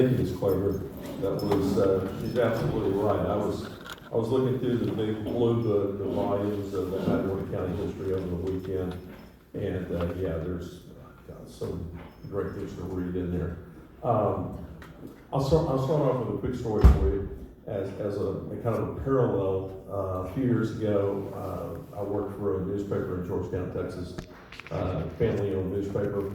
Thank you, Ms. Clever. That was, she's absolutely right. I was looking through the big blue book, the volumes of the Matagorda County history over the weekend, and yeah, there's some great things to read in there. I'll start off with a quick story for you. As a kind of a parallel, a few years ago, I worked for a newspaper in Georgetown, Texas, family-owned newspaper,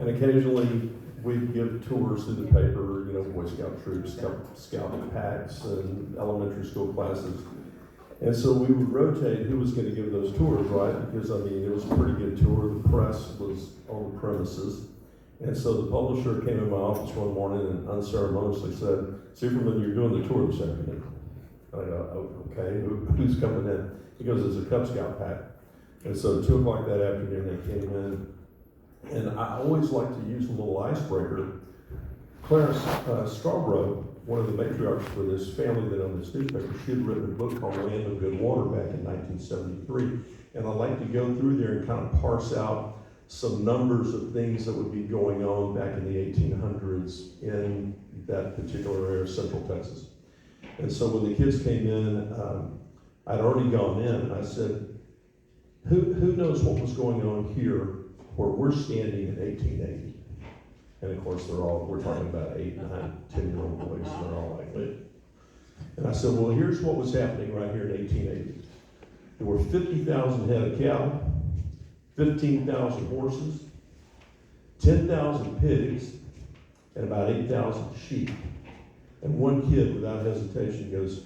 and occasionally we'd give tours through the paper, you know, Boy Scout troops, Scout packs, and elementary school classes. And so we would rotate who was going to give those tours, right? Because, I mean, it was a pretty good tour. The press was on the premises. And so the publisher came in my office one morning and unceremoniously said, "Seiferman, you're doing the tour this afternoon." I go, "Oh, okay, who's coming in?" He goes, "It's a Cub Scout pack." And so 2 o'clock that afternoon they came in. And I always like to use a little icebreaker. Clarence Strawbro, one of the matriarchs for this family that owned this newspaper, she had written a book called Land of Good Water back in 1973. And I like to go through there and kind of parse out some numbers of things that would be going on back in the 1800s in that particular area of Central Texas. And so when the kids came in, I'd already gone in, and I said, who knows what was going on here where we're standing in 1880? And of course, we're talking about 8, 9, 10-year-old boys, and they're all like, "Wait." And I said, well, here's what was happening right here in 1880. There were 50,000 head of cattle, 15,000 horses, 10,000 pigs, and about 8,000 sheep. And one kid, without hesitation, goes,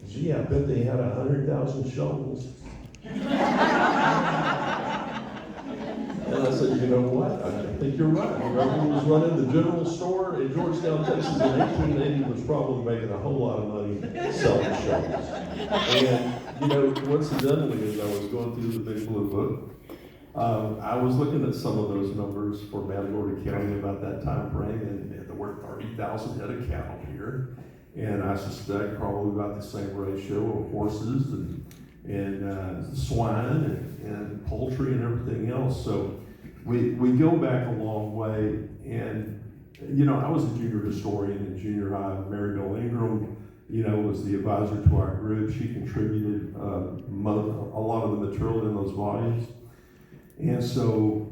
"Gee, I bet they had 100,000 shovels." And I said, "You know what? I think you're right. Whoever was running the general store in Georgetown, Texas in 1880 was probably making a whole lot of money selling shovels." And, you know, coincidentally, as I was going through the Big Blue Book, I was looking at some of those numbers for Matagorda County about that time frame, and there were 30,000 head of cattle here. And I suspect probably about the same ratio of horses and swine and poultry and everything else. So we go back a long way. And, you know, I was a junior historian in junior high. Mary Bill Ingram, you know, was the advisor to our group. She contributed a lot of the material in those volumes. And so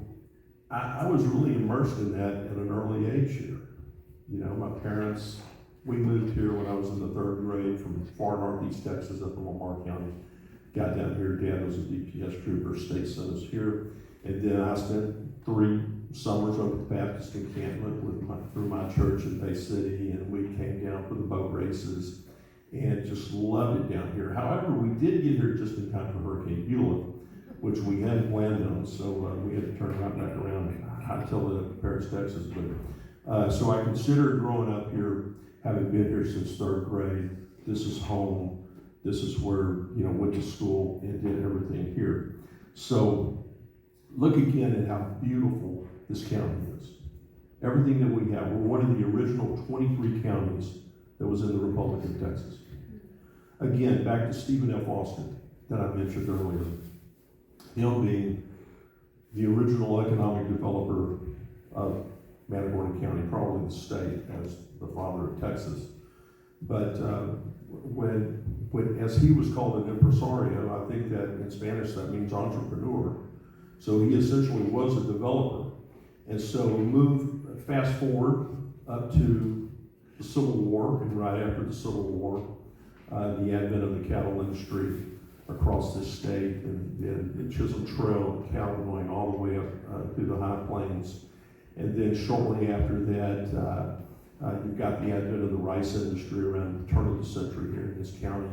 I was really immersed in that at an early age here. You know, my parents, we moved here when I was in the 3rd grade from far northeast Texas up in Lamar County. Got down here, Dad was a DPS trooper, state sent us here. And then I spent 3 summers over at the Baptist encampment through my church in Bay City, and we came down for the boat races and just loved it down here. However, we did get here just in time for Hurricane Beulah, which we hadn't planned on, so we had to turn right back around and hightail it up to Paris, Texas. But so I considered growing up here, having been here since 3rd grade. This is home. This is where, you know, went to school and did everything here. So look again at how beautiful this county is. Everything that we have. We're one of the original 23 counties that was in the Republic of Texas. Again, back to Stephen F. Austin that I mentioned earlier. Him being the original economic developer of Matagorda County, probably the state, as the father of Texas. But when as he was called an impresario, I think that in Spanish that means entrepreneur. So he essentially was a developer. And so fast forward up to the Civil War, and right after the Civil War, the advent of the cattle industry across this state, and the Chisholm Trail, cattle going all the way up through the high plains. And then shortly after that, you've got the advent of the rice industry around the turn of the century here in this county.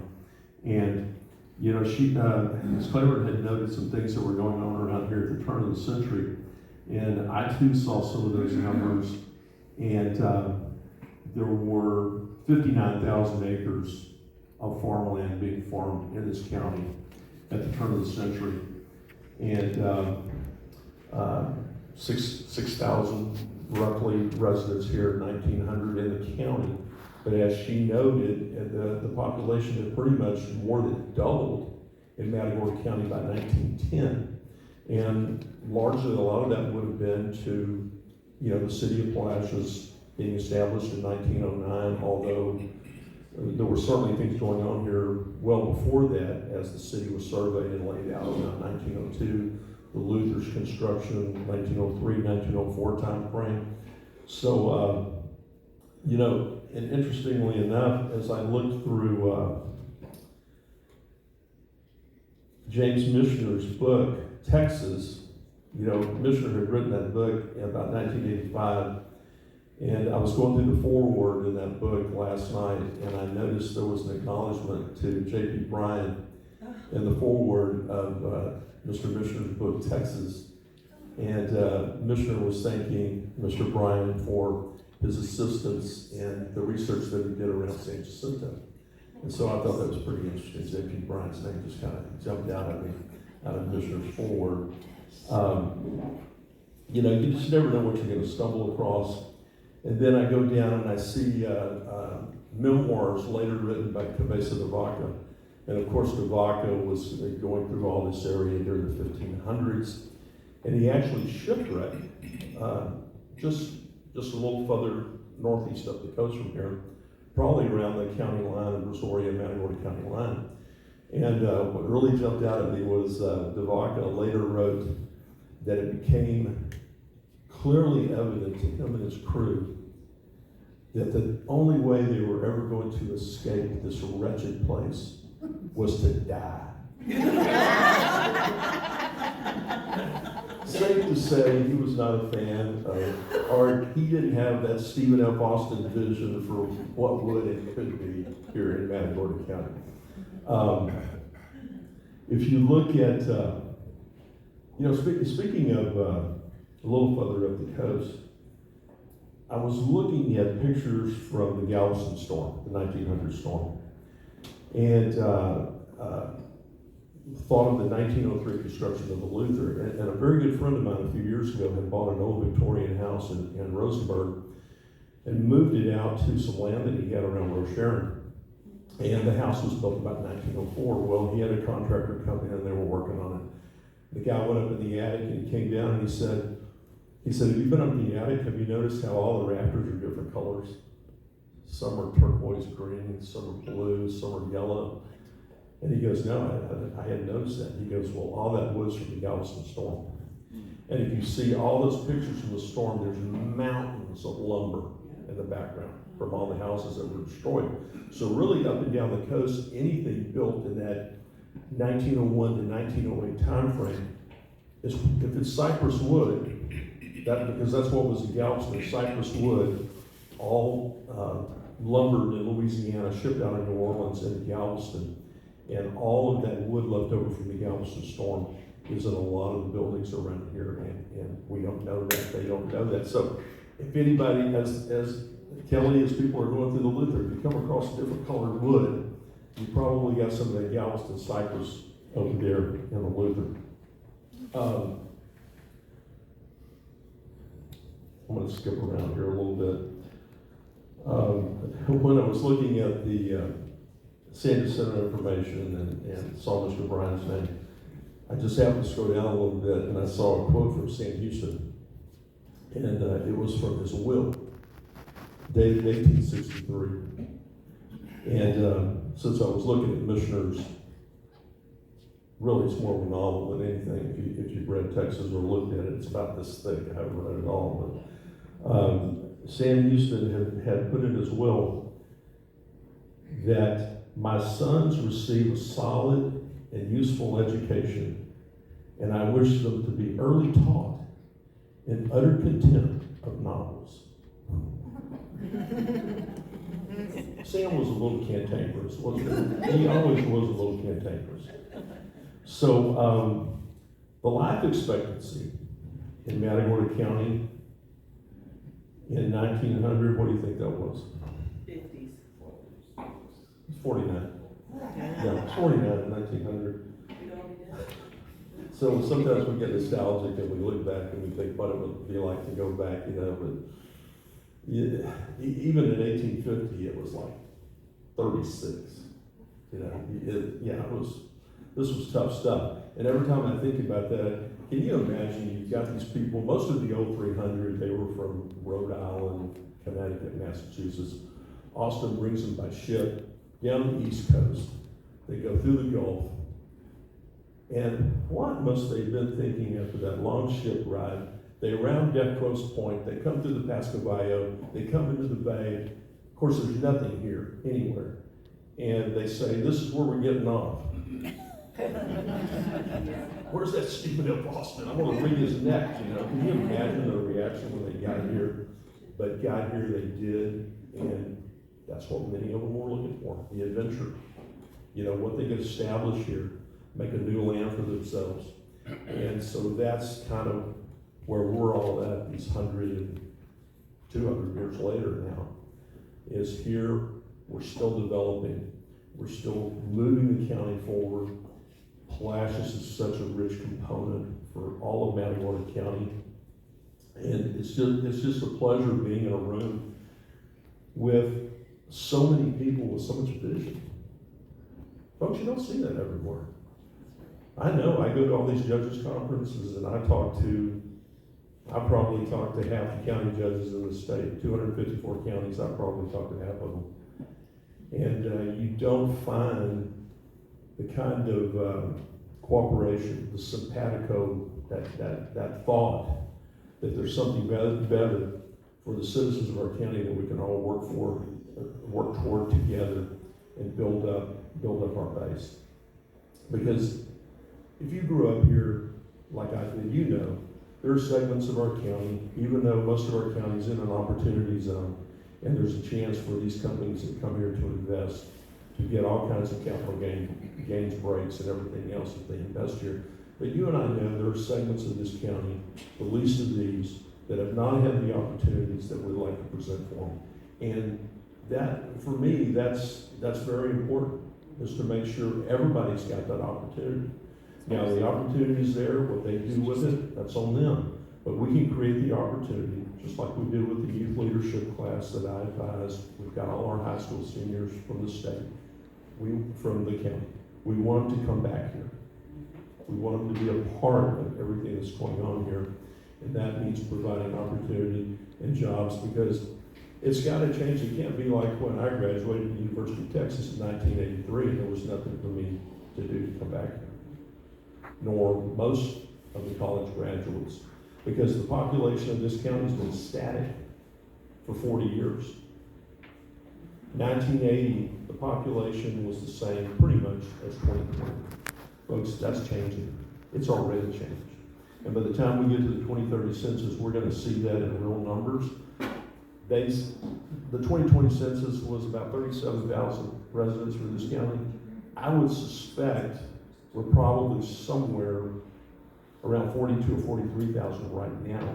And, you know, Ms. Clever had noted some things that were going on around here at the turn of the century. And I too saw some of those numbers. And there were 59,000 acres of farmland being farmed in this county at the turn of the century. And 6,000 roughly residents here in 1900 in the county. But as she noted, the population had pretty much more than doubled in Matagorda County by 1910. And largely a lot of that would have been to, you know, the city of Palacios being established in 1909, although there were certainly things going on here well before that, as the city was surveyed and laid out around 1902, the Luther's construction, 1903, 1904 time frame. So, you know, and interestingly enough, as I looked through James Michener's book, Texas, you know, Michener had written that book in about 1985, and I was going through the foreword in that book last night, and I noticed there was an acknowledgement to J.P. Bryan in the foreword of Mr. Michener's book, Texas. And Michener was thanking Mr. Bryan for his assistance in the research that he did around San Jacinto. And so I thought that was pretty interesting. J.P. Bryan's name just kind of jumped out at me, out of Michener's foreword. You know, you just never know what you're going to stumble across. And then I go down and I see memoirs later written by Cabeza de Vaca. And of course, de Vaca was going through all this area during the 1500s. And he actually shipwrecked just a little further northeast up the coast from here, probably around the county line of Brazoria, Matagorda County line. And what really jumped out at me was de Vaca later wrote that it became clearly evident to him and his crew that the only way they were ever going to escape this wretched place was to die. Safe to say he was not a fan of art. He didn't have that Stephen F. Austin vision for what would and could be here in Matagorda County. If you look at, you know, speaking of a little further up the coast, I was looking at pictures from the Galveston storm, the 1900 storm, and thought of the 1903 construction of the Luther. And a very good friend of mine a few years ago had bought an old Victorian house in Rosenberg and moved it out to some land that he had around Rocheron. And the house was built about 1904. Well, he had a contractor come in and they were working on it. The guy went up in the attic and he came down and he said, have you been up in the attic? Have you noticed how all the rafters are different colors? Some are turquoise green, some are blue, some are yellow. And he goes, no, I hadn't noticed that. He goes, well, all that was from the Galveston storm. And if you see all those pictures from the storm, there's mountains of lumber in the background from all the houses that were destroyed. So really up and down the coast, anything built in that 1901 to 1908 time frame, is, if it's cypress wood, because that's what was in Galveston, cypress wood, all lumbered in Louisiana, shipped out of New Orleans into Galveston. And all of that wood left over from the Galveston storm is in a lot of the buildings around here, and we don't know that, they don't know that. So if anybody, as Kelly, as people are going through the Luther, if you come across a different colored wood, you probably got some of that Galveston cypress over there in the Luther. I'm going to skip around here a little bit. When I was looking at the San Jacinto information and saw Mr. Bryan's name, I just happened to scroll down a little bit and I saw a quote from Sam Houston, and it was from his will, dated 1863. And since I was looking at Michener's, really it's more of a novel than anything. If you've read Texas or looked at it, it's about this thick. I haven't read it all, but Sam Houston had put in his will that my sons receive a solid and useful education, and I wish them to be early taught in utter contempt of novels. Sam was a little cantankerous, wasn't he? He always was a little cantankerous. So the life expectancy in Matagorda County in 1900, what do you think that was? 50s. It's 49. Yeah, it's 49 in 1900. So sometimes we get nostalgic and we look back and we think what it would be like to go back, you know, but yeah, even in 1850 it was like 36, you know, this was tough stuff. And every time I think about that, can you imagine you've got these people, most of the old 300, they were from Rhode Island, Connecticut, Massachusetts. Austin brings them by ship down the East Coast. They go through the Gulf. And what must they have been thinking after that long ship ride? They round Decros Point, they come through the Pascavallo, they come into the bay. Of course, there's nothing here, anywhere. And they say, this is where we're getting off. Where's that stupid up Austin? I'm gonna wring his neck, you know? Can you imagine the reaction when they got here? But got here they did, and that's what many of them were looking for, the adventure. You know, what they could establish here, make a new land for themselves. And so that's kind of where we're all at these 100 and 200 years later now, is here, we're still developing, we're still moving the county forward. Palacios is such a rich component for all of Matagorda County. And it's just a pleasure being in a room with so many people with so much vision. Folks, you don't see that everywhere. I know, I go to all these judges' conferences and I probably talk to half the county judges in the state, 254 counties, I probably talk to half of them. And you don't find the kind of cooperation, the simpatico, that thought that there's something better for the citizens of our county that we can all work toward together and build up our base. Because if you grew up here like I did, you know, there are segments of our county, even though most of our county is in an opportunity zone, and there's a chance for these companies that come here to invest to get all kinds of capital gains breaks and everything else if they invest here. But you and I know there are segments of this county, the least of these, that have not had the opportunities that we'd like to present for them. And that, for me, that's very important, is to make sure everybody's got that opportunity. Now, the opportunity's there, what they do with it, that's on them. But we can create the opportunity, just like we did with the youth leadership class that I advised. We've got all our high school seniors from the state, from the county. We want them to come back here. We want them to be a part of everything that's going on here. And that means providing opportunity and jobs, because it's got to change. It can't be like when I graduated from the University of Texas in 1983 and there was nothing for me to do to come back here. Nor most of the college graduates, because the population of this county has been static for 40 years. 1980, the population was the same pretty much as 2020. Folks, that's changing. It's already changed. And by the time we get to the 2030 census, we're going to see that in real numbers. The 2020 census was about 37,000 residents for this county. I would suspect we're probably somewhere around 42 or 43,000 right now.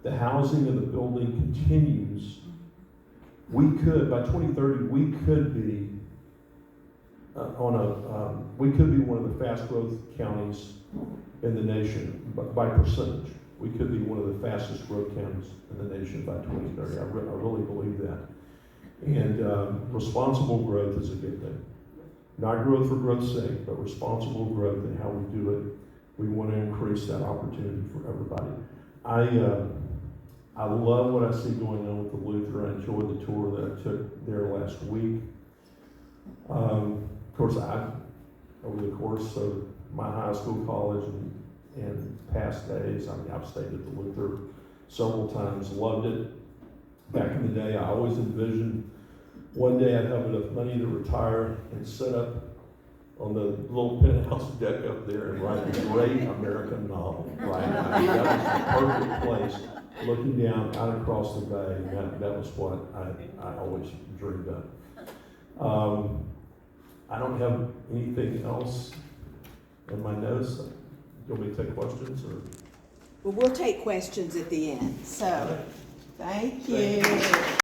The housing and the building continues. By 2030, we could be one of the fast growth counties in the nation, by percentage. We could be one of the fastest growth counties in the nation by 2030. I really believe that. And responsible growth is a good thing. Not growth for growth's sake, but responsible growth in how we do it. We want to increase that opportunity for everybody. I love what I see going on with the Luther. I enjoyed the tour that I took there last week. Of course, over the course of my high school, college, and past days, I've stayed at the Luther several times, loved it. Back in the day, I always envisioned one day I'd have enough money to retire and sit up on the little penthouse deck up there and write a great American novel. Right? That was the perfect place, looking down out across the bay. That was what I always dreamed of. I don't have anything else in my notes. Do you want me to take questions? Well, we'll take questions at the end. So, thank you.